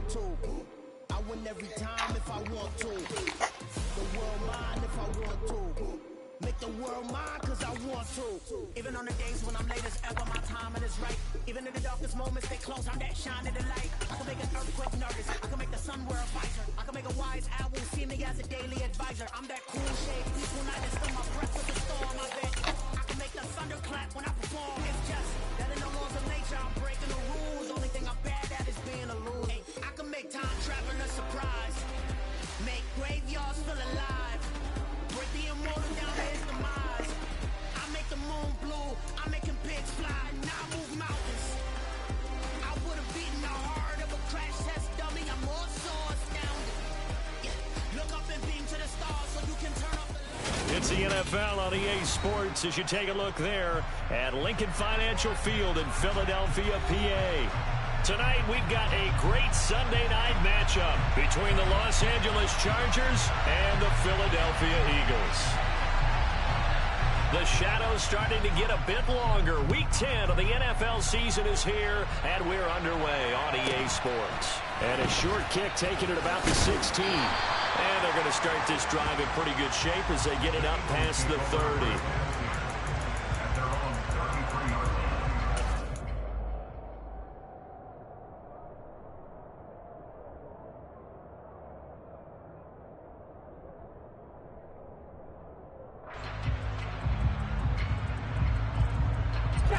want to. I win every time if I want to. The world mine if I want to. Make the world mine cause I want to. Even on the days when I'm late as ever, my timing is right. Even in the darkest moments, they close, I'm that shining the light. I can make an earthquake nervous, I can make the sun wear a visor. I can make a wise owl see me as a daily advisor. I'm that cool shade, peaceful night and still my breath with the storm, I bet. I can make the thunder clap when I perform. It's just that in the laws of nature, I'm breaking the rules. Only thing I'm bad at is being a loser. Hey, I can make time travel a surprise. Make graveyards feel alive. Break the immortal down to his demise. I make the moon blue, I'm making pigs fly, now I move mountains. I would have beaten the heart of a crash test dummy, I'm more so astounded. Yeah. Look up and beam to the stars so you can turn up the... It's the NFL on EA Sports as you take a look there at Lincoln Financial Field in Philadelphia, PA. Tonight, we've got a great Sunday night matchup between the Los Angeles Chargers and the Philadelphia Eagles. The shadow's starting to get a bit longer. Week 10 of the NFL season is here, and we're underway on EA Sports. And a short kick taken at about the 16. And they're going to start this drive in pretty good shape as they get it up past the 30.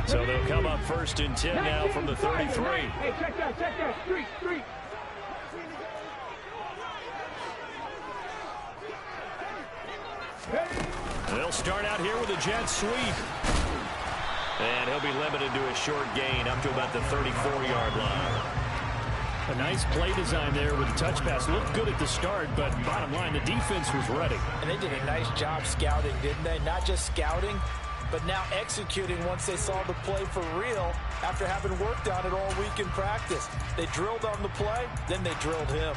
So they'll come up 1st and 10 now from the 33. Hey, check that, street. They'll start out here with a jet sweep. And he'll be limited to a short gain up to about the 34-yard line. A nice play design there with the touch pass. Looked good at the start, but bottom line, the defense was ready. And they did a nice job scouting, didn't they? Not just scouting, but now executing once they saw the play for real after having worked on it all week in practice. They drilled on the play, then they drilled him.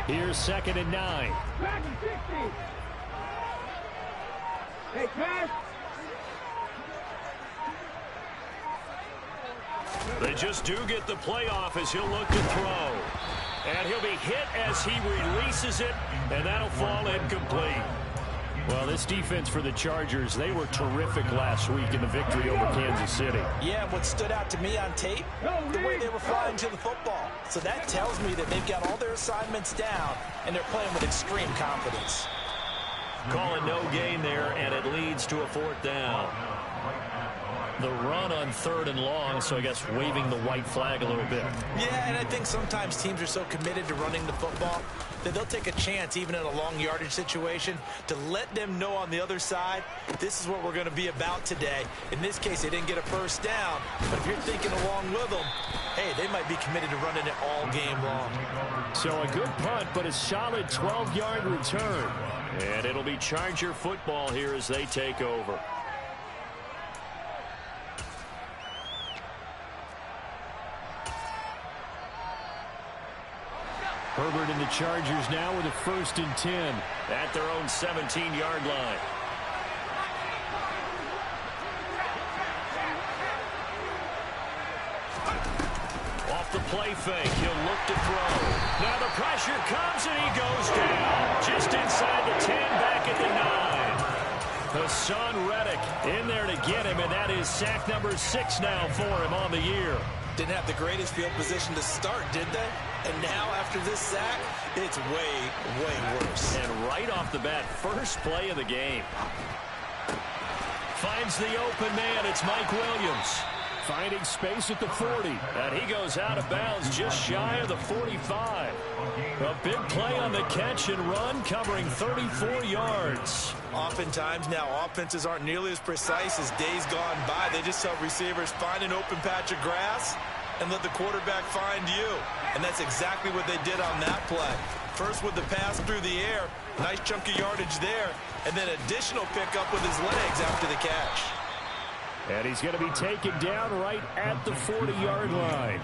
Here's 2nd and 9. Back and 60. Hey, pass. They just do get the play off as he'll look to throw. And he'll be hit as he releases it, and that'll fall incomplete. Well, this defense for the Chargers, they were terrific last week in the victory over Kansas City. Yeah, and what stood out to me on tape, the way they were flying to the football. So that tells me that they've got all their assignments down, and they're playing with extreme confidence. Calling no gain there, and it leads to a 4th down. The run on 3rd and long, so I guess waving the white flag a little bit. Yeah, and I think sometimes teams are so committed to running the football that they'll take a chance, even in a long yardage situation, to let them know on the other side, this is what we're going to be about today. In this case, they didn't get a 1st down, but if you're thinking along with them, hey, they might be committed to running it all game long. So a good punt, but a solid 12-yard return. And it'll be Charger football here as they take over. Herbert and the Chargers now with a 1st and 10. At their own 17-yard line. Off the play fake, he'll look to throw. Now the pressure comes and he goes down. Just inside the 10, back at the 9. Hassan Reddick in there to get him, and that is sack number 6 now for him on the year. Didn't have the greatest field position to start, did they? And now, after this sack, it's way worse. And right off the bat, first play of the game. Finds the open man. It's Mike Williams. Finding space at the 40. And he goes out of bounds just shy of the 45. A big play on the catch and run, covering 34 yards. Oftentimes now, offenses aren't nearly as precise as days gone by. They just have receivers find an open patch of grass and let the quarterback find you. And that's exactly what they did on that play. First with the pass through the air, nice chunk of yardage there, and then additional pickup with his legs after the catch. And he's going to be taken down right at the 40-yard line.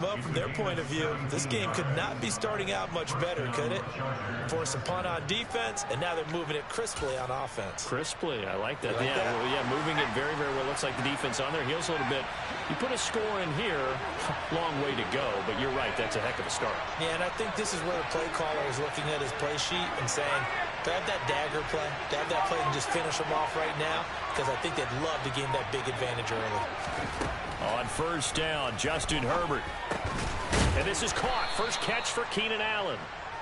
Well, from their point of view, this game could not be starting out much better, could it? Force a punt on defense, and now they're moving it crisply on offense. Crisply, I like that. Like that? Well, moving it very, very well. Looks like the defense on their heels a little bit. You put a score in here, long way to go, but you're right, that's a heck of a start. Yeah, and I think this is where the play caller is looking at his play sheet and saying, grab that dagger play, grab that play and just finish them off right now, because I think they'd love to gain that big advantage early. On first down, Justin Herbert. And this is caught. First catch for Keenan Allen.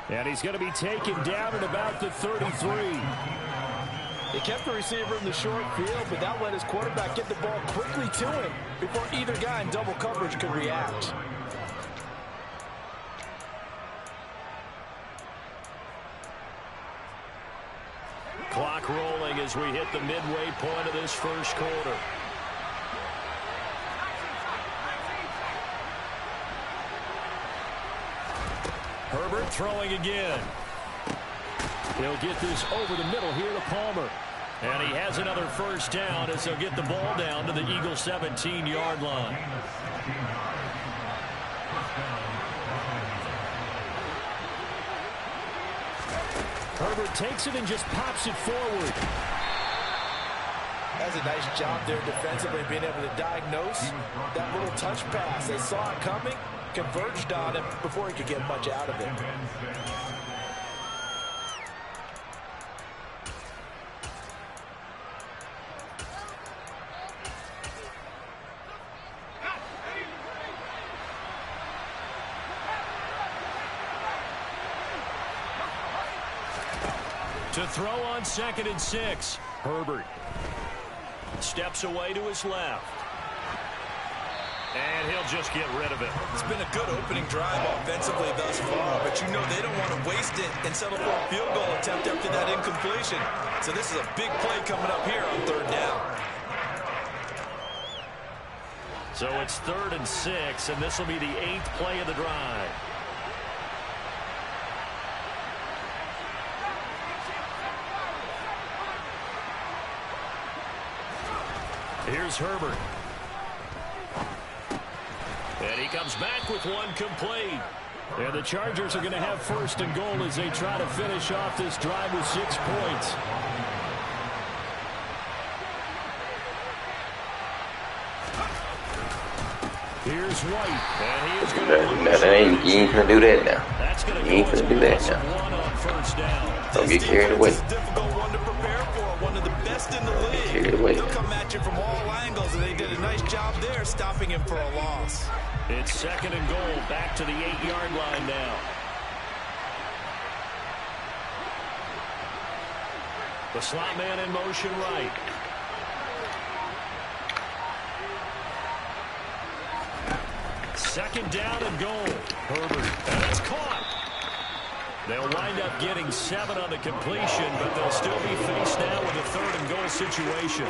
And he's going to be taken down at about the 33. He kept the receiver in the short field, but that let his quarterback get the ball quickly to him before either guy in double coverage could react. Clock rolling as we hit the midway point of this first quarter. Herbert throwing again. He'll get this over the middle here to Palmer. And he has another first down as he'll get the ball down to the Eagles' 17-yard line. Herbert takes it and just pops it forward. That's a nice job there defensively, being able to diagnose that little touch pass. They saw it coming, converged on him before he could get much out of it. To throw on 2nd and 6. Herbert steps away to his left. And he'll just get rid of it. It's been a good opening drive offensively thus far, but you know they don't want to waste it and settle for a field goal attempt after that incompletion. So this is a big play coming up here on 3rd down. So it's 3rd and 6, and this will be the 8th play of the drive. Here's Herbert. And he comes back with one complete. And the Chargers are going to have 1st and goal as they try to finish off this drive with 6 points. Here's White. And he is going to you ain't gonna do that now. You ain't gonna do that now. Don't get carried away. Carried away. They'll come at you from all angles, and they did a nice job there stopping him for a loss. It's 2nd and goal, back to the 8-yard line now. The slot man in motion right. Second down and goal. Herbert, and it's caught. They'll wind up getting 7 on the completion, but they'll still be faced now with a 3rd and goal situation.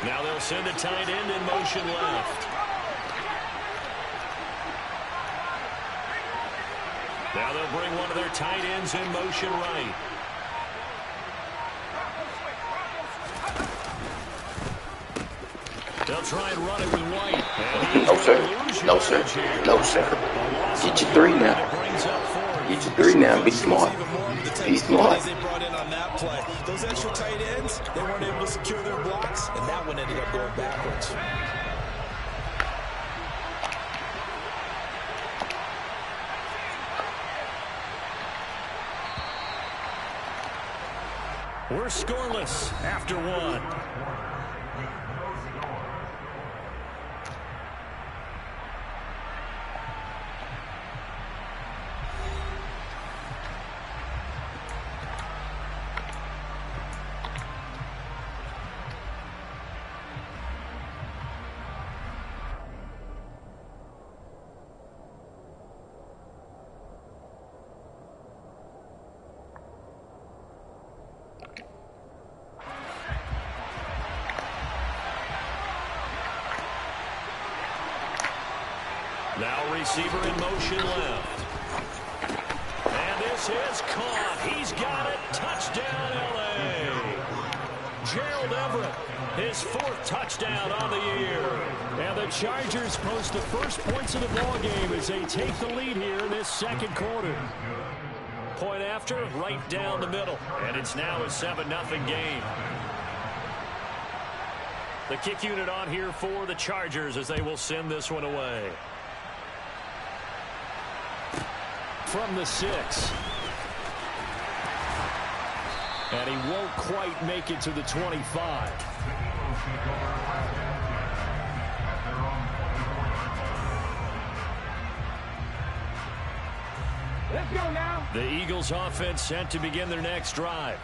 Now they'll send a tight end in motion left. Now they'll bring one of their tight ends in motion right. They'll try and run it with White. No, sir. No, sir. No, sir. Get your 3 now. Get your 3 now. Be smart. Be smart. They brought in on that play. Those extra tight ends, they weren't able to secure their blocks, and that one ended up going backwards. We're scoreless after 1. Now receiver in motion left. And this is caught. He's got it. Touchdown, L.A. Gerald Everett, his 4th touchdown on the year. And the Chargers post the first points of the ballgame as they take the lead here in this second quarter. Point after, right down the middle. And it's now a 7-0 game. The kick unit on here for the Chargers as they will send this one away. From the 6. And he won't quite make it to the 25. Let's go now. The Eagles offense set to begin their next drive.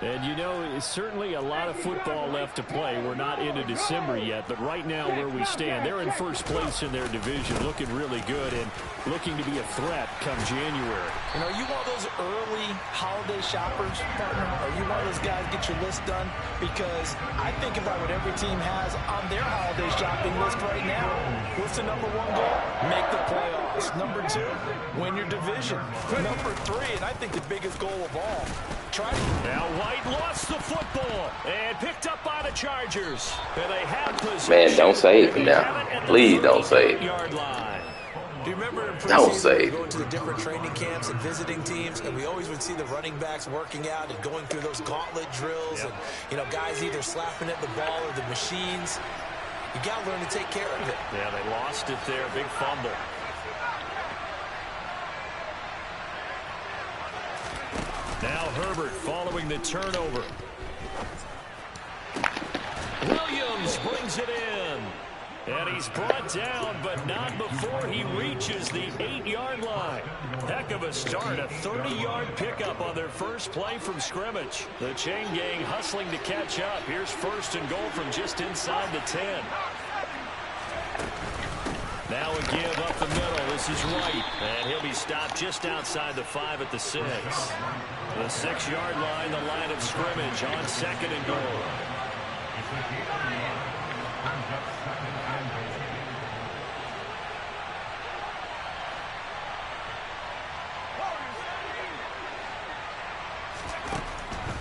And, you know, it's certainly a lot of football left to play. We're not into December yet, but right now where we stand, they're in first place in their division, looking really good and looking to be a threat come January. You know, you want those early holiday shoppers, partner, or you want those guys get your list done? Because I think about what every team has on their holiday shopping list right now. What's the number 1 goal? Make the playoffs. Number 2, win your division. Number 3, and I think the biggest goal of all, try to... Now White lost the football and picked up by the Chargers. And they have possession. Man, don't save him now. Please don't save. Yard line. Do you remember in Don't preseason say. we going to the different training camps and visiting teams, and we always would see the running backs working out and going through those gauntlet drills, and, you know, guys either slapping at the ball or the machines. You got to learn to take care of it. Yeah, they lost it there. Big fumble. Now Herbert following the turnover. Williams brings it in. And he's brought down, but not before he reaches the 8-yard line. Heck of a start, a 30-yard pickup on their first play from scrimmage. The chain gang hustling to catch up. Here's 1st and goal from just inside the 10. Now a give up the middle. This is White. And he'll be stopped just outside the 5 at the 6. The 6-yard line, the line of scrimmage on 2nd and goal.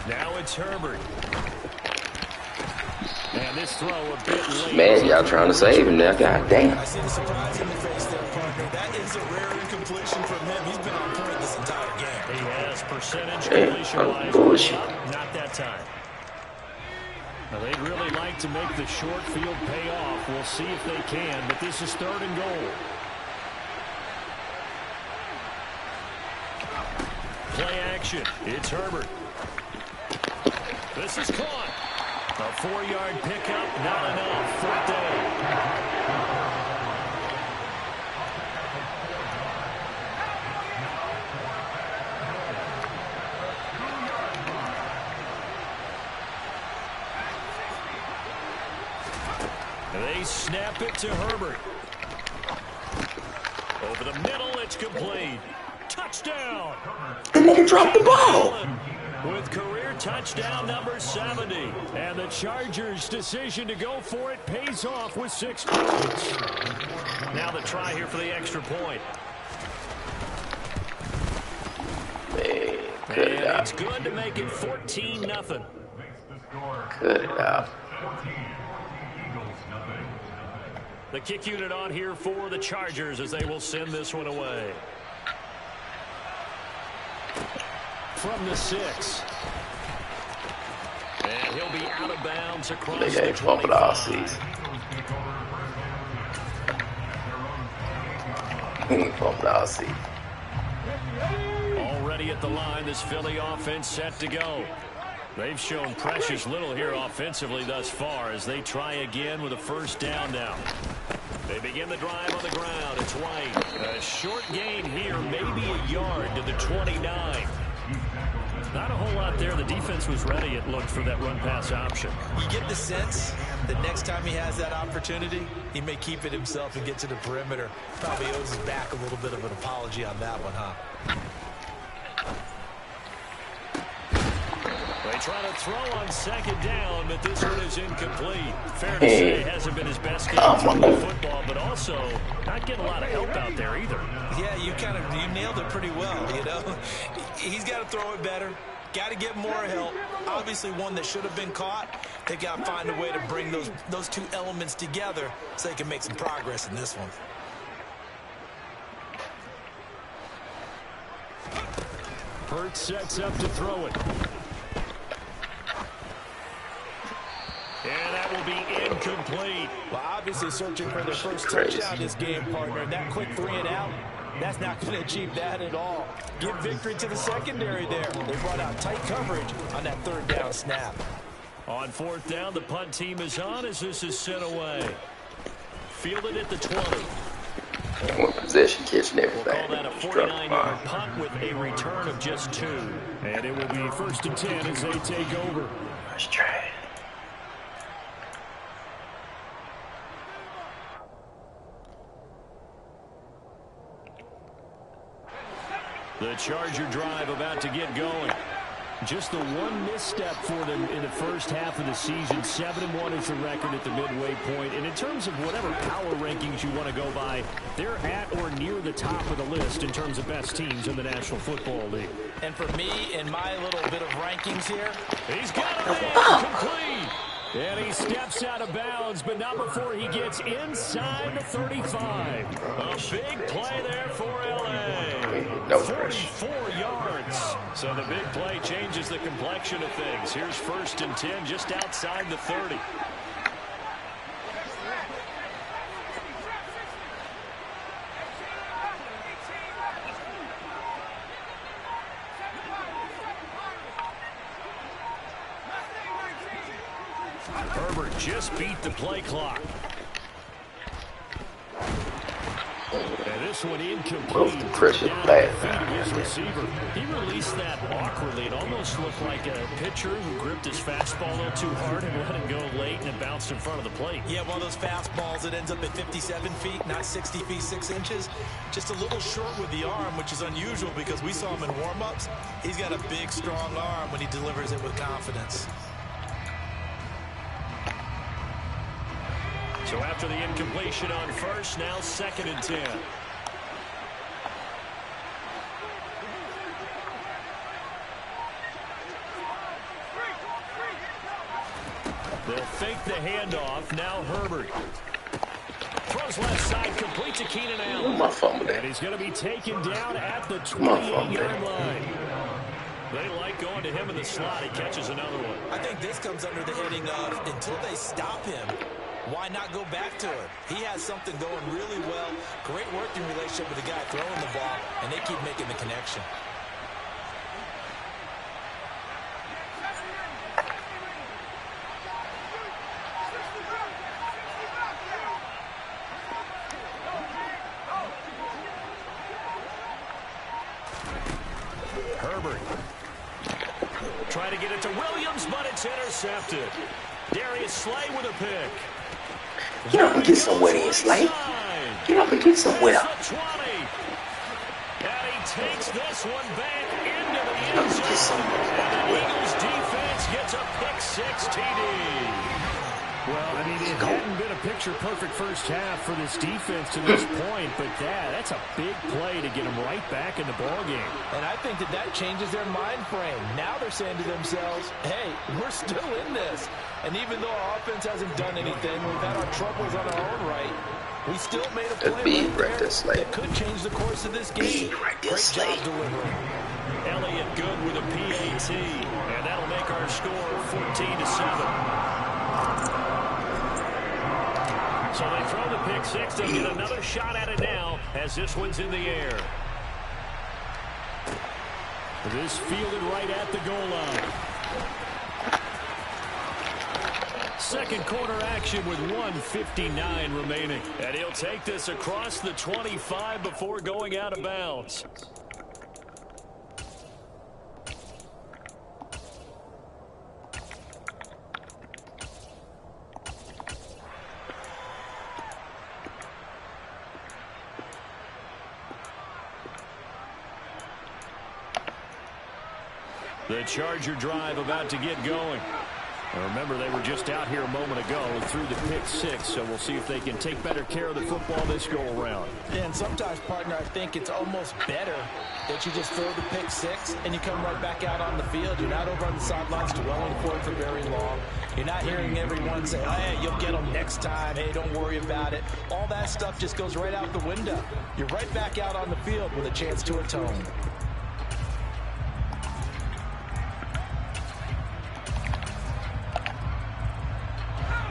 Now it's Herbert. And this throw a bit late. Man, y'all trying to save him now. God damn. I see the surprise in your face there, partner. That is a rare incompletion from him. He's been on point this entire game. He has percentage Hey, completion-wise. bullshit. Not that time. Now, they'd really like to make the short field pay off. We'll see if they can, but this is 3rd and goal. Play action. It's Herbert. This is caught. A 4-yard pickup, not enough. 4th down. They snap it to Herbert. Over the middle, it's complete. Touchdown! The nigga dropped the ball. With career touchdown number 70. And the Chargers' decision to go for it pays off with 6 points. Now the try here for the extra point. Man, cut it And out. it's good to make it 14-0. Cut it out. The kick unit on here for the Chargers as they will send this one away. From the 6. And he'll be out of bounds across They the ain't fumbled all 25. season. He ain't fumbled all season. Already at the line, this Philly offense set to go. They've shown precious little here offensively thus far as they try again with a 1st down now. They begin the drive on the ground. It's White. A short gain here, maybe a yard to the 29. Not a whole lot there. The defense was ready, it looked, for that run-pass option. You get the sense that next time he has that opportunity, he may keep it himself and get to the perimeter. Probably owes his back a little bit of an apology on that one, huh? They try to throw on second down, but this one is incomplete. Fair to say it hasn't been his best game throwing football, but also not getting a lot of help out there either. Yeah, you nailed it pretty well, you know. He's got to throw it better. Got to get more help. Obviously one that should have been caught. They got to find a way to bring those two elements together so they can make some progress in this one. Hurts sets up to throw it. And that will be incomplete. Well, obviously searching for their first touchdown this game, partner. And that quick 3 and out, that's not going to achieve that at all. Give victory to the secondary there. They brought out tight coverage on that third down snap. On fourth down, the punt team is on as this is sent away. Fielded at the 20. One possession, catching everything. We'll call that a 49-yard punt with a return of just 2. And it will be 1st and 10 as they take over. That's trash. The Charger drive about to get going. Just the one misstep for them in the first half of the season. 7-1 is the record at the midway point. And in terms of whatever power rankings you want to go by, they're at or near the top of the list in terms of best teams in the National Football League. And for me, in my little bit of rankings here, he's got it complete. And he steps out of bounds, but not before he gets inside the 35. A big play there for L.A. 44 yards. So the big play changes the complexion of things. Here's 1st and 10 just outside the 30. Herbert just beat the play clock. And this one incomplete. The pressure's Down bad. at the feet of his receiver. He released that awkwardly. It almost looked like a pitcher who gripped his fastball a little too hard and let him go late, and it bounced in front of the plate. Yeah, one of those fastballs that ends up at 57 feet, not 60 feet, 6 inches. Just a little short with the arm, which is unusual because we saw him in warm-ups. He's got a big, strong arm when he delivers it with confidence. So after the incompletion on first, now 2nd and 10. They'll fake the handoff. Now Herbert. Throws left side, complete to Keenan Allen. And he's going to be taken down at the 28-yard line. They like going to him in the slot. He catches another one. I think this comes under the heading of until they stop him, why not go back to him? He has something going really well. Great working relationship with the guy throwing the ball, and they keep making the connection. Herbert. Trying to get it to Williams, but it's intercepted. Darius Slay with a pick. Get up and get somewhere here, Slay. Get up and get somewhere. And he takes this one back into the end zone. And the Eagles defense gets a pick-6 TD. Well, I mean, it hadn't been a picture-perfect first half for this defense to this point, but that's a big play to get them right back in the ballgame. and I think that changes their mind frame. Now they're saying to themselves, hey, we're still in this. And even though our offense hasn't done anything, we've had our troubles on our own right, we still made a play right there that could change the course of this game. Great job delivering. Elliott good with a PAT, and that'll make our score 14-7. So they throw the pick-6. They'll get another shot at it now as this one's in the air. This fielded right at the goal line. Second quarter action with 1:59 remaining. And he'll take this across the 25 before going out of bounds. The Charger drive about to get going. Remember, they were just out here a moment ago through the pick six, so we'll see if they can take better care of the football this go-around. And sometimes, partner, I think it's almost better that you just throw the pick six and you come right back out on the field. You're not over on the sidelines dwelling for it for very long. You're not hearing everyone say, oh, hey, you'll get them next time. Hey, don't worry about it. All that stuff just goes right out the window. You're right back out on the field with a chance to atone.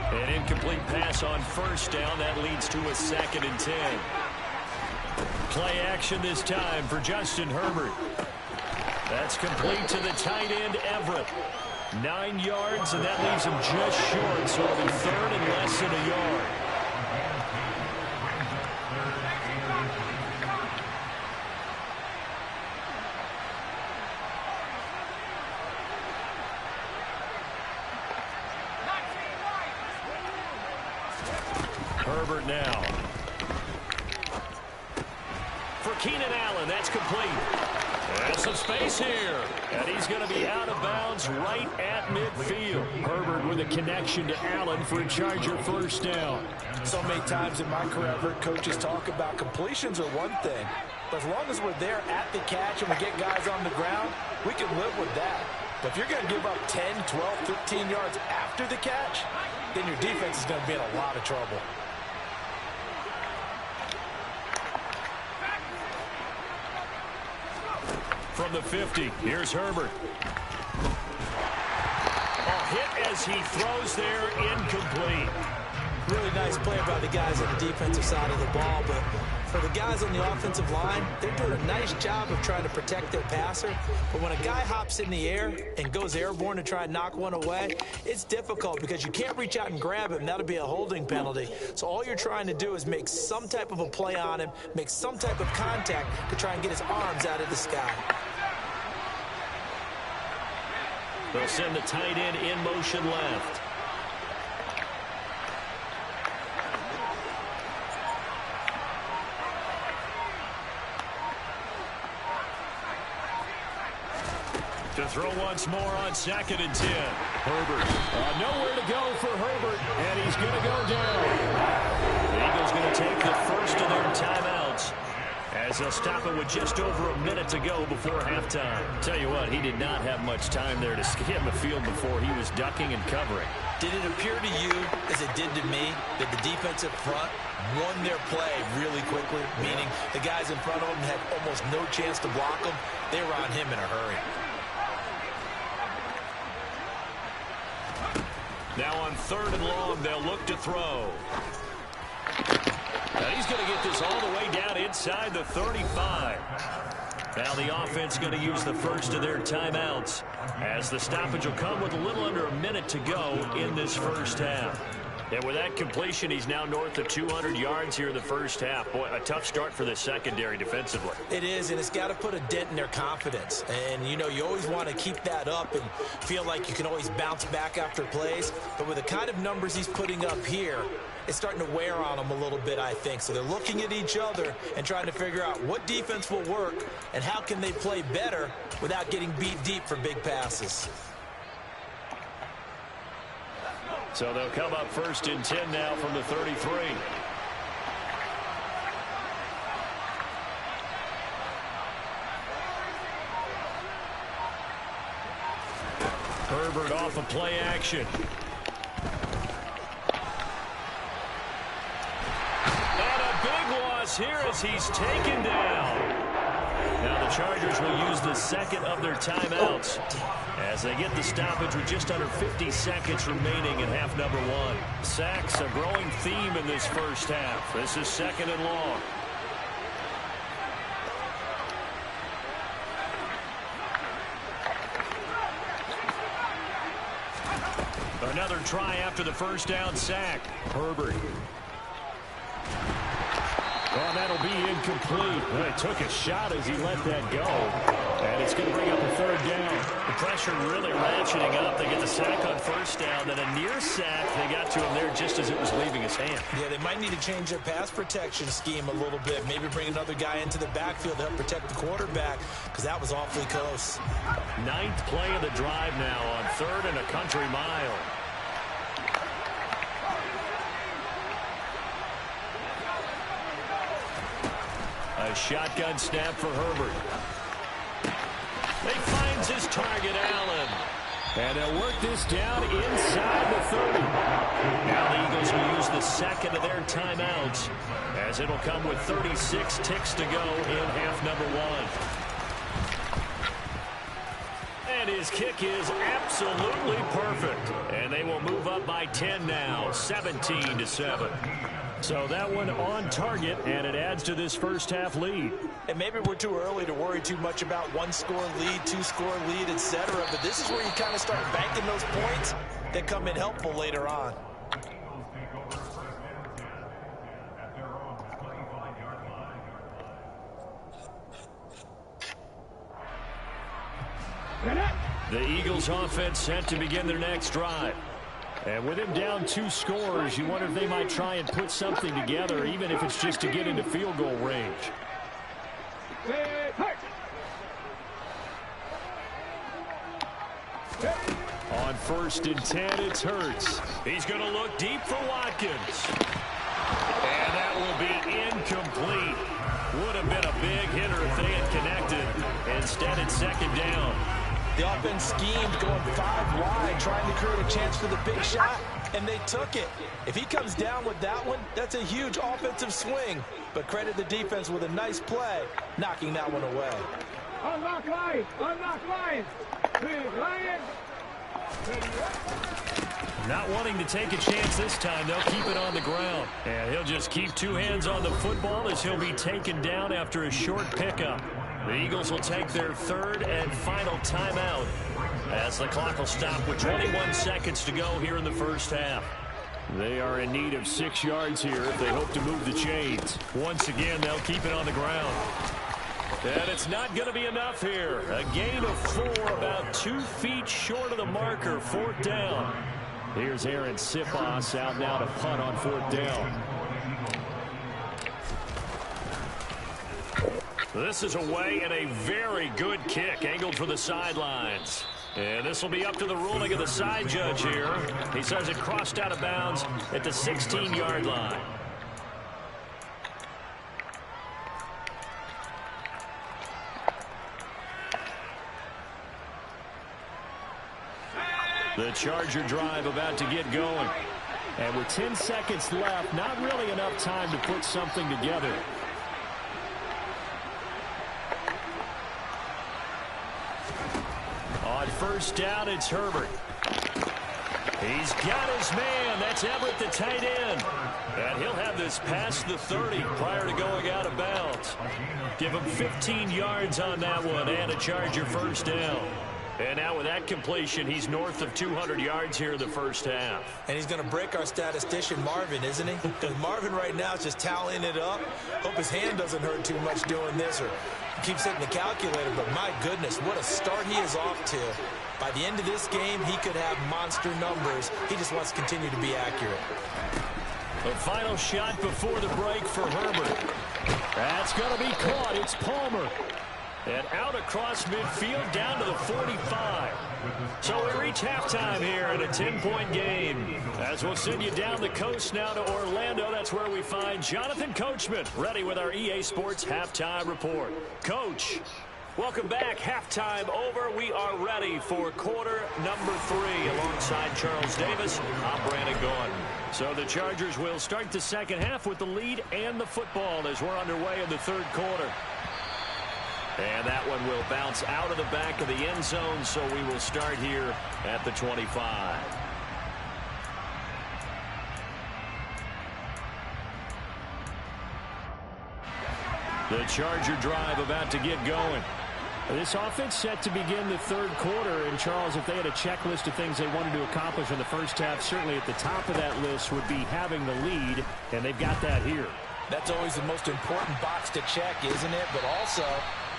An incomplete pass on first down. That leads to a 2nd and 10. Play action this time for Justin Herbert. That's complete to the tight end, Everett. 9 yards, and that leaves him just short, so it'll be 3rd and less than a yard. Herbert now. For Keenan Allen, that's complete. There's some space here. And he's going to be out of bounds right at midfield. Herbert with a connection to Allen for a Charger first down. So many times in my career, I've heard coaches talk about completions are one thing. But as long as we're there at the catch and we get guys on the ground, we can live with that. But if you're going to give up 10, 12, 15 yards after the catch, then your defense is going to be in a lot of trouble. From the 50, here's Herbert. A hit as he throws there, incomplete. Really nice play by the guys on the defensive side of the ball, but for the guys on the offensive line, they're doing a nice job of trying to protect their passer. But when a guy hops in the air and goes airborne to try and knock one away, it's difficult because you can't reach out and grab him. That'll be a holding penalty. So all you're trying to do is make some type of a play on him, make some type of contact to try and get his arms out of the sky. They'll send the tight end in motion left. To throw once more on 2nd and 10. Herbert. Nowhere to go for Herbert, and he's going to go down. The Eagles going to take the first of their timeouts as they'll stop it with just over a minute to go before halftime. Tell you what, he did not have much time there to skim the field before he was ducking and covering. Did it appear to you, as it did to me, that the defensive front won their play really quickly, meaning the guys in front of them had almost no chance to block them? They were on him in a hurry. Now on 3rd and long, they'll look to throw. And he's going to get this all the way down inside the 35. Now the offense going to use the first of their timeouts as the stoppage will come with a little under a minute to go in this first half. And with that completion, he's now north of 200 yards here in the first half. Boy, a tough start for the secondary defensively. It is, and it's got to put a dent in their confidence. And, you know, you always want to keep that up and feel like you can always bounce back after plays. But with the kind of numbers he's putting up here, it's starting to wear on them a little bit, I think. So they're looking at each other and trying to figure out what defense will work and how can they play better without getting beat deep for big passes. So they'll come up 1st and 10 now from the 33. Herbert off of play action. And a big loss here as he's taken down. Now the Chargers will use the 2nd of their timeouts as they get the stoppage with just under 50 seconds remaining in half number 1. Sacks, a growing theme in this first half. This is 2nd and long. Another try after the first down sack. Herbert. Well, that'll be incomplete. Well, he took a shot as he let that go. And it's going to bring up a 3rd down. pressure really ratcheting up. They get the sack on first down, then a near sack. They got to him there just as it was leaving his hand. Yeah, they might need to change their pass protection scheme a little bit. Maybe bring another guy into the backfield to help protect the quarterback, because that was awfully close. 9th play of the drive now on 3rd and a country mile. A shotgun snap for Herbert. He finds his target, Allen. And they'll work this down inside the 30. Now the Eagles will use the second of their timeouts, as it'll come with 36 ticks to go in half number 1. And his kick is absolutely perfect. And they will move up by 10 now, 17-7. So that one on target, and it adds to this first half lead. And maybe we're too early to worry too much about 1-score lead, 2-score lead, etc. But this is where you kind of start banking those points that come in helpful later on. The Eagles offense set to begin their next drive. And with him down 2 scores, you wonder if they might try and put something together, even if it's just to get into field goal range. On 1st and 10, it's Hurts. He's going to look deep for Watkins. And that will be incomplete. Would have been a big hitter if they had connected. Instead, it's 2nd down. The offense schemed going 5 wide, trying to create a chance for the big shot, and they took it. If he comes down with that one, that's a huge offensive swing. But credit the defense with a nice play, knocking that one away. Unlock Lions! Unlock Lions! Big Lions! Not wanting to take a chance this time, they'll keep it on the ground. And he'll just keep 2 hands on the football as he'll be taken down after a short pickup. The Eagles will take their 3rd and final timeout, as the clock will stop with 21 seconds to go here in the first half. They are in need of 6 yards here if they hope to move the chains. Once again, they'll keep it on the ground. And it's not going to be enough here. A gain of 4, about 2 feet short of the marker, 4th down. Here's Aaron Sipos out now to punt on 4th down. This is away and a very good kick, angled for the sidelines. And this will be up to the ruling of the side judge here. He says it crossed out of bounds at the 16-yard line. The Charger drive about to get going. And with 10 seconds left, not really enough time to put something together. On 1st down, it's Herbert. He's got his man. That's Everett, the tight end. And he'll have this past the 30 prior to going out of bounds. Give him 15 yards on that one and a Charger 1st down. And now with that completion, he's north of 200 yards here in the first half. And he's going to break our statistician, Marvin, isn't he? Because Marvin right now is just tallying it up. Hope his hand doesn't hurt too much doing this, or keeps hitting the calculator. But my goodness, what a start he is off to. By the end of this game, he could have monster numbers. He just wants to continue to be accurate. The final shot before the break for Herbert. That's going to be caught. It's Palmer. And out across midfield down to the 45. So we reach halftime here in a 10-point game. As we'll send you down the coast now to Orlando. That's where we find Jonathan Coachman ready with our EA Sports Halftime Report. Coach, welcome back. Halftime over. We are ready for quarter number 3 alongside Charles Davis. I'm Brandon Gordon. So the Chargers will start the second half with the lead and the football as we're underway in the 3rd quarter. And that one will bounce out of the back of the end zone, so we will start here at the 25. The Charger drive about to get going. This offense set to begin the 3rd quarter. And, Charles, if they had a checklist of things they wanted to accomplish in the first half, certainly at the top of that list would be having the lead, and they've got that here. That's always the most important box to check, isn't it? But also,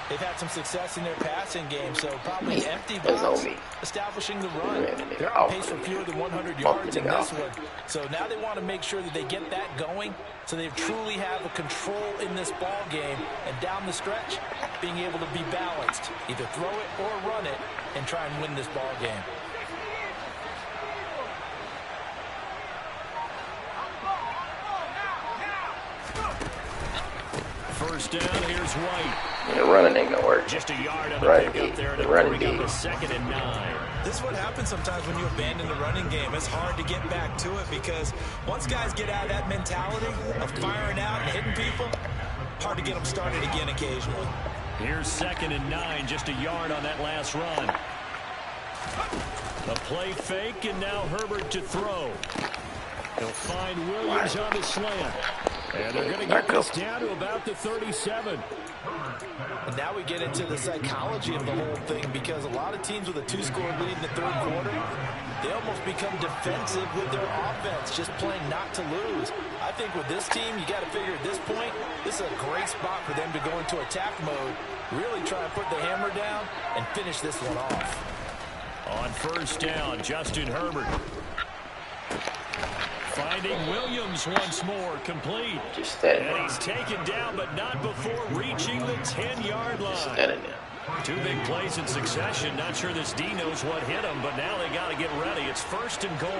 They've had some success in their passing game, so probably an empty That's box, on me. establishing the run. They're on pace for fewer than 100 yards in this one. So now they want to make sure that they get that going so they truly have a control in this ball game. And down the stretch, being able to be balanced, either throw it or run it, and try and win this ball game. First down, here's White. The running ain't gonna work. Just a yard on the Right, pickup there, and the it'll running bring up game. a 2nd and 9. This is what happens sometimes when you abandon the running game. It's hard to get back to it because once guys get out of that mentality of firing out and hitting people, hard to get them started again occasionally. Here's 2nd and 9, just a yard on that last run. A play fake, and now Herbert to throw. He'll find Williams on the slant. And they're going to get this down to about the 37. And now we get into the psychology of the whole thing, because a lot of teams with a 2-score lead in the third quarter, they almost become defensive with their offense, just playing not to lose. I think with this team, you got to figure at this point, this is a great spot for them to go into attack mode, really try and put the hammer down and finish this one off. On first down, Justin Herbert. Finding Williams once more, complete. Just standing And there. he's taken down, but not before reaching the 10-yard line. Standing there. 2 big plays in succession. Not sure this D knows what hit him, but now they got to get ready. It's 1st and goal.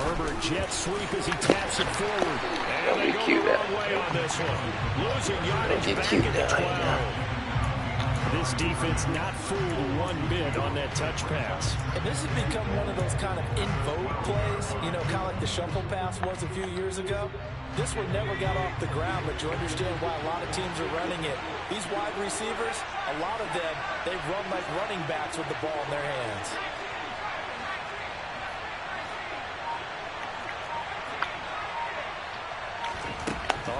Herbert jet sweep as he taps it forward. And they go the wrong way on this one. Losing yardage back at the 12. This defense not fooled one bit on that touch pass. And this has become one of those kind of in vogue plays, you know, kind of like the shuffle pass was a few years ago. This one never got off the ground, but you understand why a lot of teams are running it. These wide receivers, a lot of them, they run like running backs with the ball in their hands.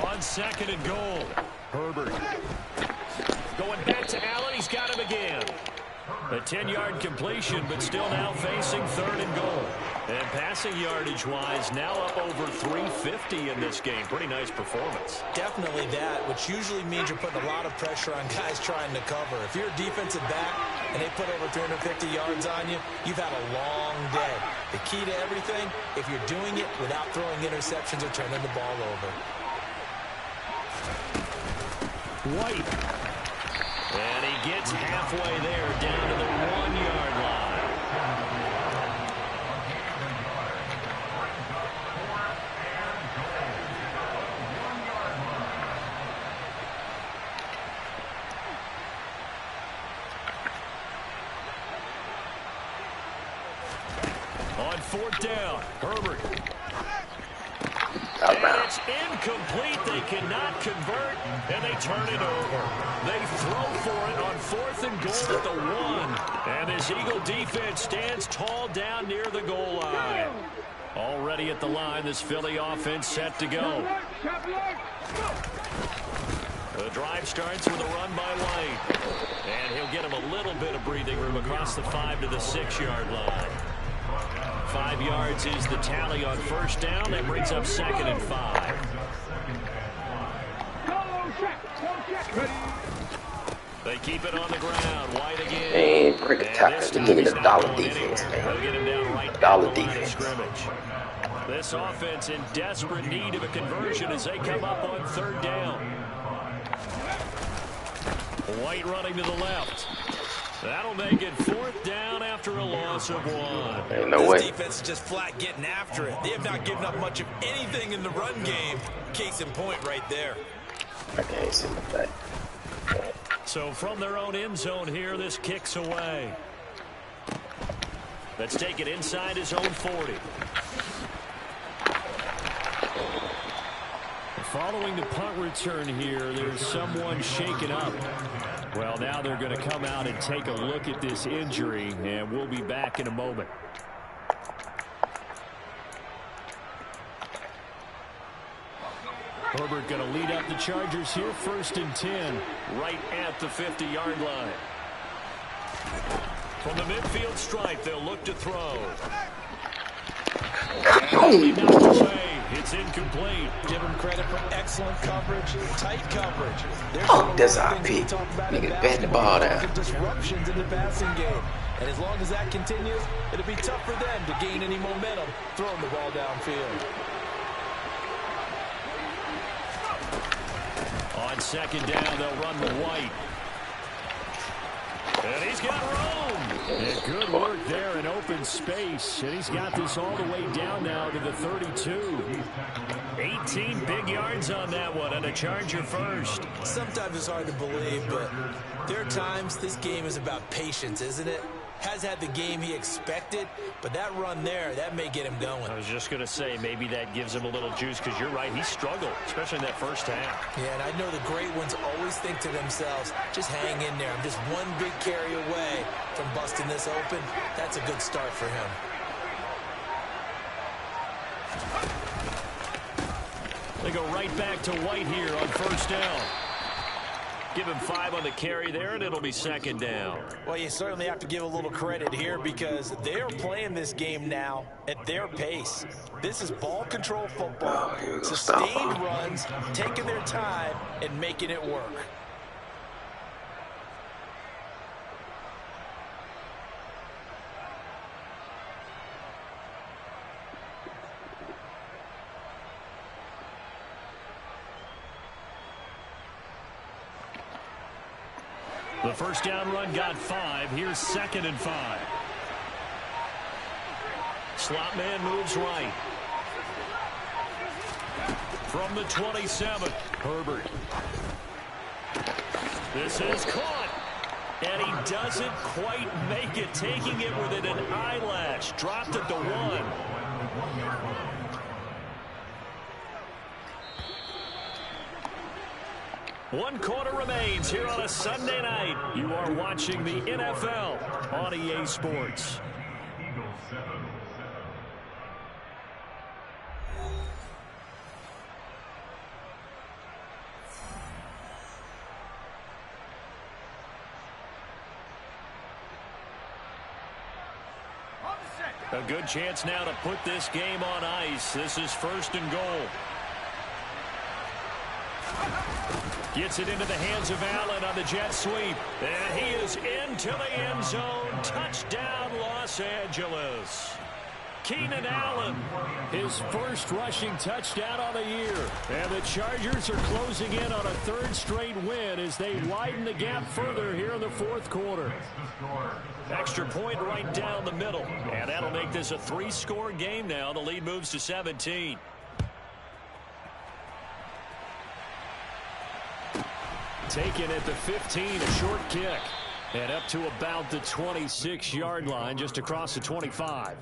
On 2nd and goal, Herbert. Going back to Allen, he's got him again. A 10-yard completion, but still now facing 3rd and goal. And passing yardage-wise, now up over 350 in this game. Pretty nice performance. Definitely that, which usually means you're putting a lot of pressure on guys trying to cover. If you're a defensive back and they put over 350 yards on you, you've had a long day. The key to everything, if you're doing it without throwing interceptions or turning the ball over. White. And he gets halfway there, down to the 1-yard line. On 4th down, Herbert. And it's incomplete. They cannot convert, and they turn it over. They throw for it on 4th and goal at the 1. And this Eagle defense stands tall down near the goal line. Already at the line, this Philly offense set to go. The drive starts with a run by White. And he'll get him a little bit of breathing room across the 5 to the 6-yard line. 5 yards is the tally on first down. That brings up 2nd and 5. They keep it on the ground. White again. Man, break a tackle. Look at the dollar defense, man. They'll get him down right dollar down the line of defense. scrimmage. This offense in desperate need of a conversion as they come up on 3rd down. White running to the left. That'll make it 4th down after a loss of 1. Ain't no This way. defense is just flat getting after it. They have not given up much of anything in the run game. Case in point right there. I can't see that. So from their own end zone here, this kicks away. Let's take it inside his own 40. Following the punt return here, there's someone shaken up. Well, now they're going to come out and take a look at this injury, and we'll be back in a moment. Herbert going to lead up the Chargers here, 1st and 10, right at the 50-yard line. From the midfield stripe, they'll look to throw. Knocked away. It's incomplete. Give him credit for excellent coverage, tight coverage. Oh, that's our pick. Niggas batting the ball down. Disruptions in the passing game. And as long as that continues, it'll be tough for them to gain any momentum throwing the ball downfield. On second down, they'll run with White. And he's got room. And good work there in open space. And he's got this all the way down now to the 32. 18 big yards on that one, and a Charger first. Sometimes it's hard to believe, but there are times this game is about patience, isn't it? Has had the game he expected, but that run there, that may get him going. I was just going to say, maybe that gives him a little juice, because you're right, he struggled, especially in that first half. Yeah, and I know the great ones always think to themselves, just hang in there. I'm just one big carry away from busting this open. That's a good start for him. They go right back to White here on first down. Give him 5 on the carry there, and it'll be second down. Well, you certainly have to give a little credit here because they're playing this game now at their pace. This is ball control football. Sustained runs, taking their time, and making it work. The first down run got 5. Here's second and 5. Slot man moves right. From the 27, Herbert. This is caught. And he doesn't quite make it, taking it within an eyelash. Dropped at the 1. One quarter remains here on a Sunday night. You are watching the NFL on EA Sports. A good chance now to put this game on ice. This is first and goal. Gets it into the hands of Allen on the jet sweep. And he is into the end zone. Touchdown, Los Angeles. Keenan Allen, his first rushing touchdown on the year. And the Chargers are closing in on a third straight win as they widen the gap further here in the fourth quarter. Extra point right down the middle. And that'll make this a 3-score game now. The lead moves to 17. Taken at the 15, a short kick. And up to about the 26-yard line, just across the 25.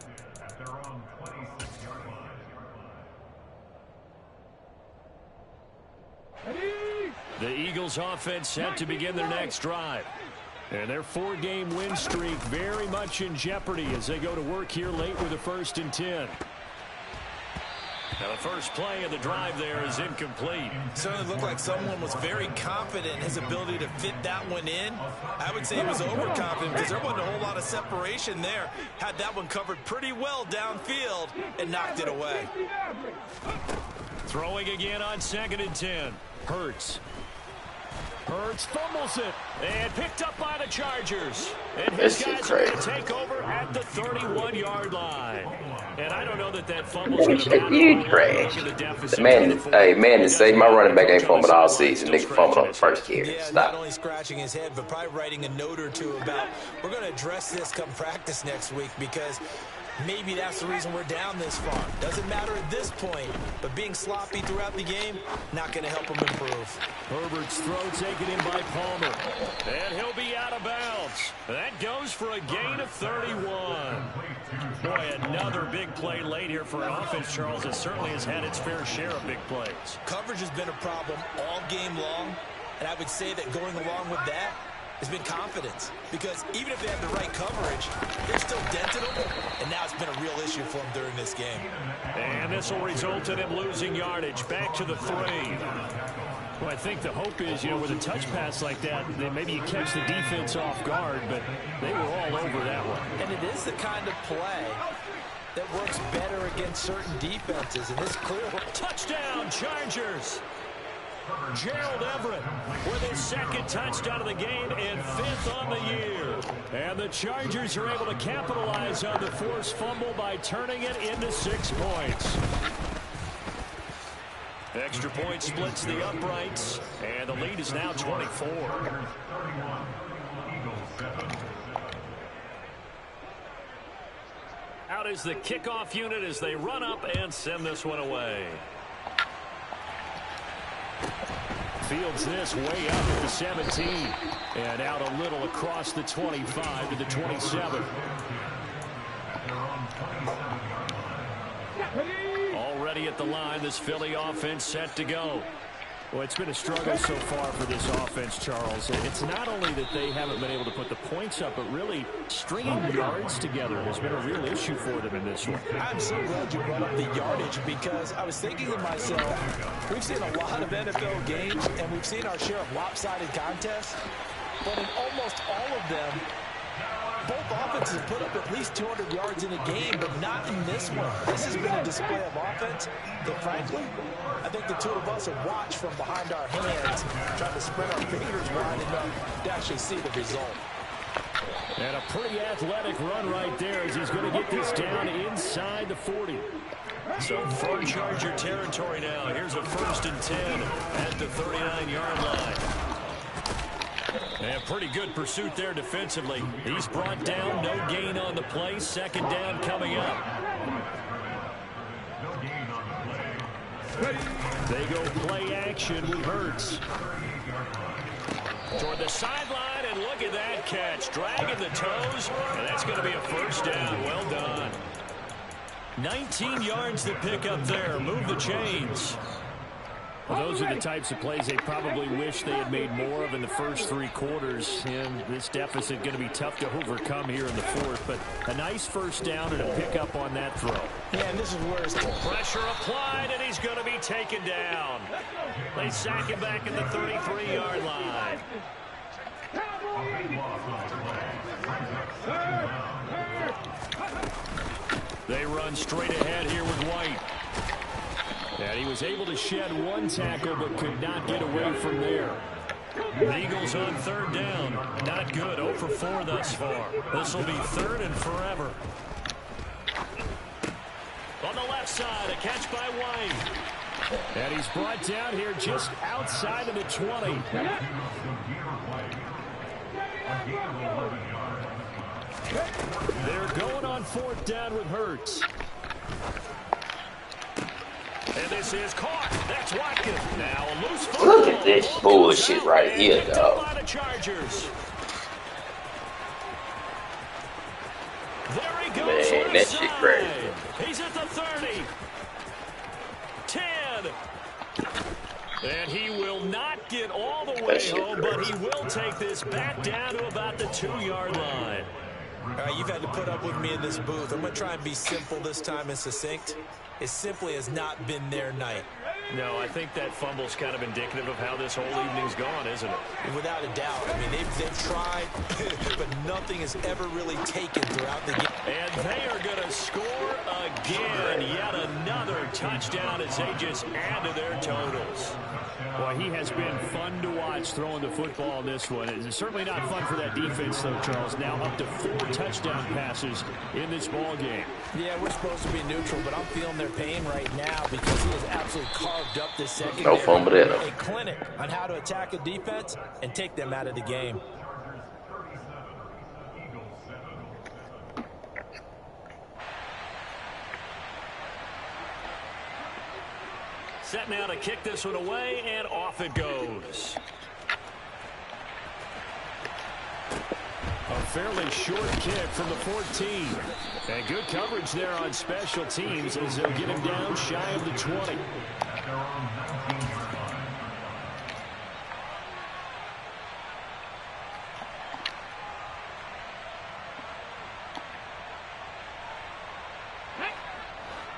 The Eagles offense set to begin their next drive. And their 4-game win streak very much in jeopardy as they go to work here late with a 1st and 10. Now the first play of the drive there is incomplete. Certainly looked like someone was very confident in his ability to fit that one in. I would say he was overconfident because there wasn't a whole lot of separation there. Had that one covered pretty well downfield and knocked it away. Throwing again on 2nd and 10. Hurts fumbles it and picked up by the Chargers. And his guys are going to take over at the 31-yard line. And I don't know that fumble's going to matter. You trash. The man to say my running back ain't fumbled all season. Nigga fumbled on the first carry. Yeah, Stop. not only scratching his head, but probably writing a note or two about we're going to address this come practice next week because maybe that's the reason we're down this far. Doesn't matter at this point, but being sloppy throughout the game, not going to help him improve. Herbert's throw taken in by Palmer. And he'll be out of bounds. That goes for a gain of 31. Boy, another big play late here for an offense, Charles, that certainly has had its fair share of big plays. Coverage has been a problem all game long, and I would say that going along with that has been confidence. Because even if they have the right coverage, they're still dented them, and now it's been a real issue for them during this game. And this will result in him losing yardage. Back to the 3. Well, I think the hope is, with a touch pass like that, then maybe you catch the defense off guard, but they were all over that one. And it is the kind of play that works better against certain defenses, and this clear touchdown Chargers. Gerald Everett with his second touchdown of the game and 5th on the year. And the Chargers are able to capitalize on the forced fumble by turning it into 6 points. Extra point splits the uprights, and the lead is now 24. Out is the kickoff unit as they run up and send this one away. Fields this way up at the 17 and out a little across the 25 to the 27. Already at the line, this Philly offense set to go. Well, it's been a struggle so far for this offense, Charles. It's not only that they haven't been able to put the points up, but really stringing yards together has been a real issue for them in this one. I'm so glad you brought up the yardage, because I was thinking to myself, we've seen a lot of NFL games, and we've seen our share of lopsided contests, but in almost all of them, both offenses put up at least 200 yards in a game, but not in this one. This has been a display of offense that, frankly, I think the two of us have watched from behind our hands, trying to spread our fingers wide enough to actually see the result. And a pretty athletic run right there as he's going to get this down inside the 40. So from Charger territory now. Here's a 1st and 10 at the 39-yard line. And pretty good pursuit there defensively. He's brought down, no gain on the play. 2nd down coming up. They go play action with Hurts. Toward the sideline, and look at that catch. Dragging the toes, and that's going to be a 1st down. Well done. 19 yards to pick up there. Move the chains. Well, those are the types of plays they probably wish they had made more of in the first 3 quarters. And this deficit going to be tough to overcome here in the 4th. But a nice 1st down and a pickup on that throw. Yeah, and this is where it's pressure applied, and he's going to be taken down. They sack him back at the 33-yard line. They run straight ahead here with White. And he was able to shed 1 tackle but could not get away from there. The Eagles on 3rd down. Not good. 0 for 4 thus far. This will be 3rd and forever. On the left side, a catch by White. And he's brought down here just outside of the 20. They're going on 4th down with Hurts. And this is caught. That's Watkins. Now a loose football. Look at this bullshit right here, dog. By the Chargers. There he goes. Man, that shit crazy. He's at the 30. 10. And he will not get all the way home, but he will take this back down to about the 2-yard line. All right, you've had to put up with me in this booth. I'm going to try and be simple this time and succinct. It simply has not been their night. No, I think that fumble's kind of indicative of how this whole evening's gone, isn't it? Without a doubt. I mean, they've tried, but nothing has ever really taken throughout the game. And they are going to score again. Yet another touchdown as they just add to their totals. Boy, he has been fun to watch throwing the football in this one. It's certainly not fun for that defense, though, Charles. Now up to 4 touchdown passes in this ball game. Yeah, we're supposed to be neutral, but I'm feeling their pain right now because he has absolutely carved up this secondary. No fumble there. A clinic on how to attack a defense and take them out of the game. Set now to kick this one away, and off it goes. A fairly short kick from the 14. And good coverage there on special teams as they'll get him down shy of the 20.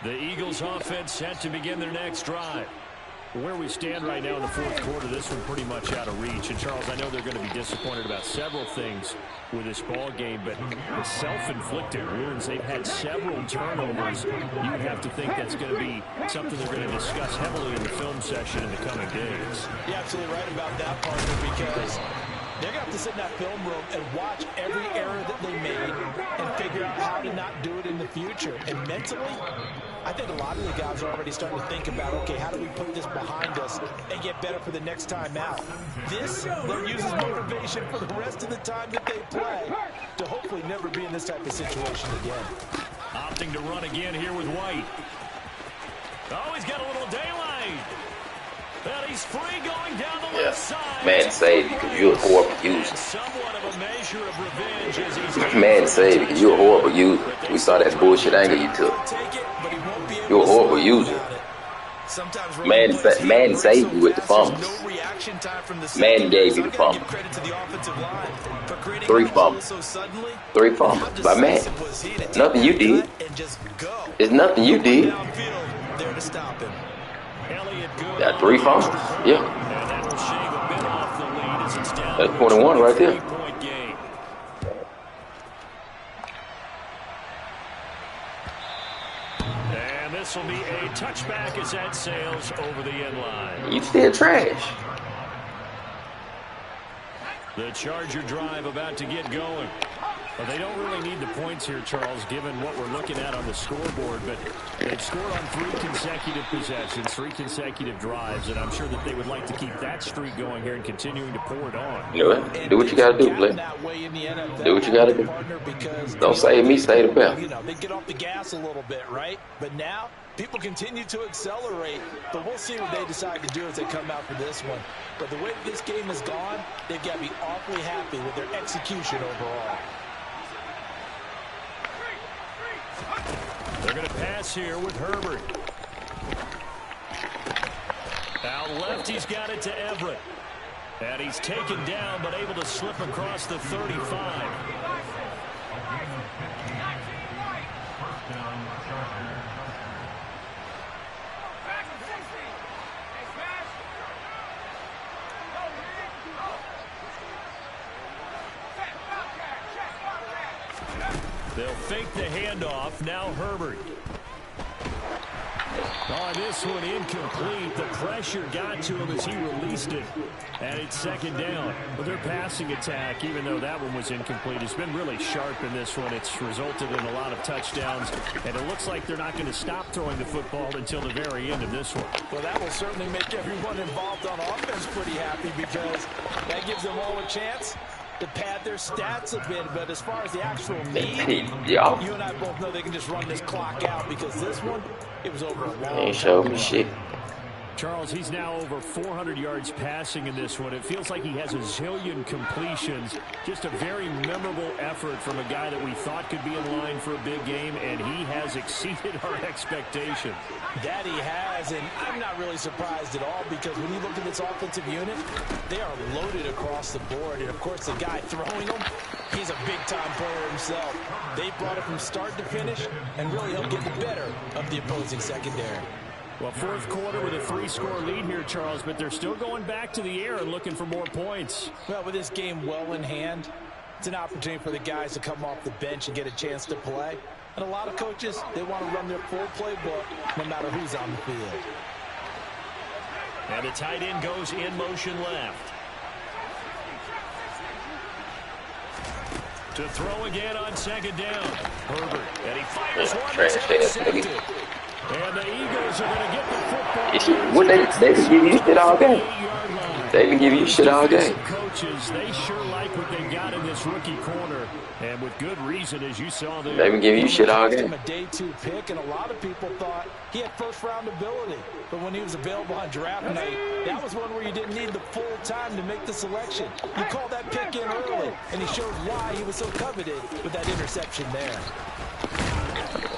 The Eagles offense set to begin their next drive. Where we stand right now in the fourth quarter, this one pretty much out of reach. And, Charles, I know they're going to be disappointed about several things with this ball game, but the self-inflicted wounds, they've had several turnovers. You have to think that's going to be something they're going to discuss heavily in the film session in the coming days. You're absolutely right about that, partner, because they're going to have to sit in that film room and watch every error that they made and figure out how to not do it in the future. And mentally, I think a lot of the guys are already starting to think about, okay, how do we put this behind us and get better for the next time out? This, they'll use as motivation for the rest of the time that they play to hopefully never be in this type of situation again. Opting to run again here with White. Oh, he's got a little daylight. Well, he's free going down the left side. Man save because you're a horrible user. Somewhat of a measure of revenge as he's Man save because you're a horrible user. We saw that bullshit angle you took. You're a horrible user. Man saved you with the fumbles. Man gave you the fumble. 3 fumbles. 3 fumbles by Man. Nothing you did. It's nothing you did. Got 3 fumbles. Yeah. That's 21 right there. And this will be a touchback as that sails over the end line. You still trash. The Charger drive about to get going. Well, they don't really need the points here, Charles, given what we're looking at on the scoreboard. But they've scored on 3 consecutive possessions, 3 consecutive drives, and I'm sure that they would like to keep that streak going here and continuing to pour it on. You know what? Do what you got to do, Blake. Do what you got to do. Don't save me, stay the best. You know, they get off the gas a little bit, right? But now people continue to accelerate, but we'll see what they decide to do as they come out for this one. But the way this game has gone, they've got to be awfully happy with their execution overall. They're going to pass here with Herbert. Out left, he's got it to Everett. And he's taken down, but able to slip across the 35. They'll fake the handoff. Now Herbert. Oh, this one incomplete. The pressure got to him as he released it. And it's second down. But their passing attack, even though that one was incomplete, has been really sharp in this one. It's resulted in a lot of touchdowns. And it looks like they're not going to stop throwing the football until the very end of this one. Well, that will certainly make everyone involved on offense pretty happy because that gives them all a chance to pad their stats a bit. But as far as the actual need, you and I both know they can just run this clock out because this one, it was over a long time. Ain't showed me shit. Charles, he's now over 400 yards passing in this one. It feels like he has a zillion completions. Just a very memorable effort from a guy that we thought could be in line for a big game, and he has exceeded our expectations. That he has, and I'm not really surprised at all because when you look at this offensive unit, they are loaded across the board. And, of course, the guy throwing them, he's a big-time player himself. They brought it from start to finish and really helped get the better of the opposing secondary. Well, fourth quarter with a 3-score lead here, Charles, but they're still going back to the air and looking for more points. Well, with this game well in hand, it's an opportunity for the guys to come off the bench and get a chance to play. And a lot of coaches, they want to run their full playbook no matter who's on the field. And the tight end goes in motion left. To throw again on second down. Herbert, and he fires one that's intercepted. And the Eagles are going to get the football. What they can give you shit all day. They can give you shit all day. Coaches, they sure like what they got in this rookie corner, and with good reason, as you saw there. They can give you shit all day. A day 2 pick, and a lot of people thought he had first-round ability. But when he was available on draft night, that was one where you didn't need the full time to make the selection. You called that pick in early, and he showed why he was so coveted with that interception there.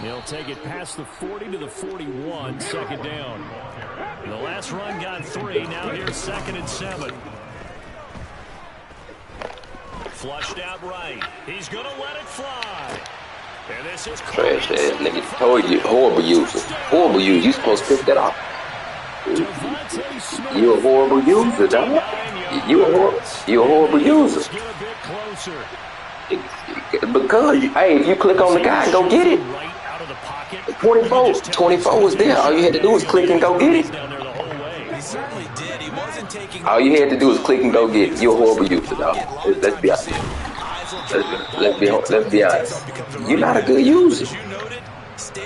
He'll take it past the 40 to the 41, second down. The last run got 3. Now here's 2nd and 7. Flushed out right. He's going to let it fly. And this is trash ass nigga. Told you, horrible user. Horrible user. You supposed to pick that off. You a horrible user, dog. You a horrible user. Because, hey, if you click on the guy, go get it. 24 was there. All you had to do was click and go get it. He certainly did. He wasn't taking. All you had to do was click and go get it. You're a horrible user, dog. Let's be honest. Let's be honest. You're not a good user.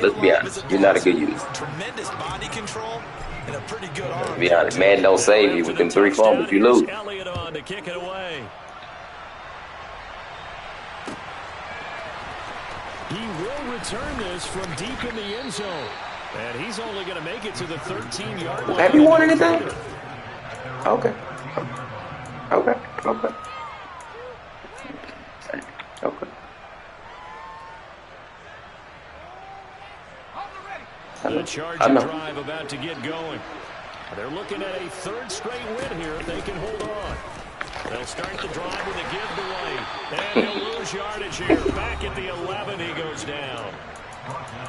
Let's be honest. You're not a good user. Tremendous body control and a pretty good arm. Let's be honest. Man don't save you with them 3 fumbles. You lose. To kick it away. He will return this from deep in the end zone. And he's only going to make it to the 13-yard line. Have you won anything? Okay. Okay. The Charger drive about to get going. They're looking at a 3rd straight win here if they can hold on. They'll start the drive with a give to White. And he'll lose yardage here. Back at the 11, he goes down.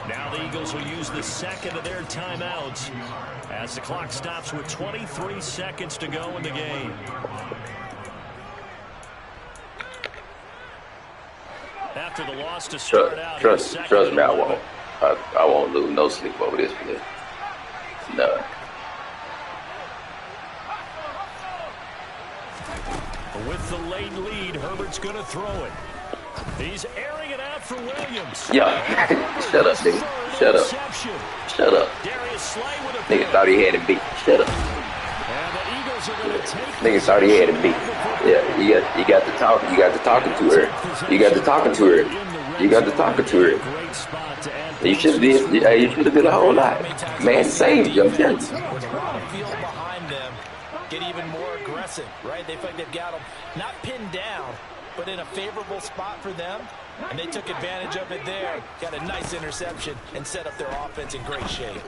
Now the Eagles will use the 2nd of their timeouts as the clock stops with 23 seconds to go in the game. After the loss to start out. Trust me, I won't lose no sleep over this play. No. With the late lead, Herbert's going to throw it. He's airing it out for Williams. Yeah. Shut up, nigga. Shut up. Nigga thought he had it beat. Shut up. Nigga thought he had it beat. Yeah, you got to talk. You got to talking to her. You should have did a whole lot. Man saved you. I'm telling you. Get even more aggressive, right? They feel like they've got them not pinned down, but in a favorable spot for them, and they took advantage of it there. Got a nice interception and set up their offense in great shape.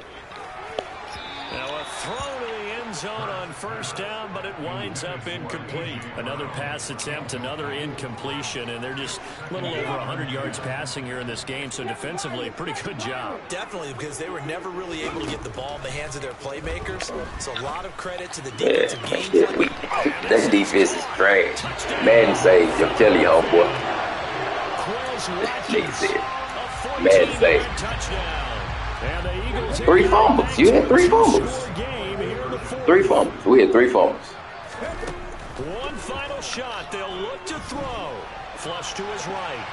Now a throw to the end zone on 1st down, but it winds up incomplete. Another pass attempt, another incompletion, and they're just a little over 100 yards passing here in this game, so defensively, pretty good job. Definitely, because they were never really able to get the ball in the hands of their playmakers, so a lot of credit to the defensive game. That defense is trash. Man saved. I'm telling you, homeboy. Nigga said, man saved. 3 fumbles. You had 3 fumbles. 3 fumbles. We had 3 fumbles. One final shot. They'll look to throw. Flush to his right.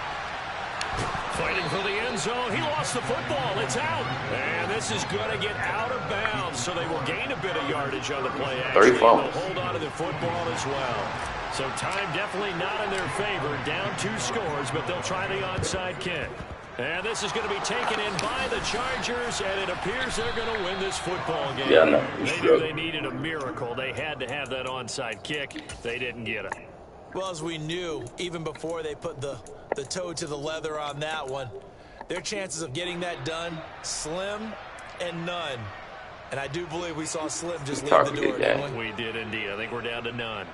Fighting for the end zone. He lost the football. It's out. And this is going to get out of bounds, so they will gain a bit of yardage on the play. 3 fumbles. They'll hold on to the football as well. So time definitely not in their favor. Down 2 scores, but they'll try the onside kick. And this is going to be taken in by the Chargers, and it appears they're going to win this football game. Yeah, no, they knew they needed a miracle. They had to have that onside kick. They didn't get it. Well, as we knew, even before they put the toe to the leather on that one, their chances of getting that done, slim and none. And I do believe we saw Slim just leave the door, didn't we? We did indeed. I think we're down to none.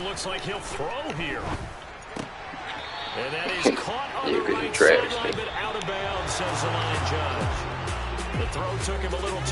Looks like he'll throw here. And that is caught on the right sideline, but out of bounds, says the line judge. The throw took him a little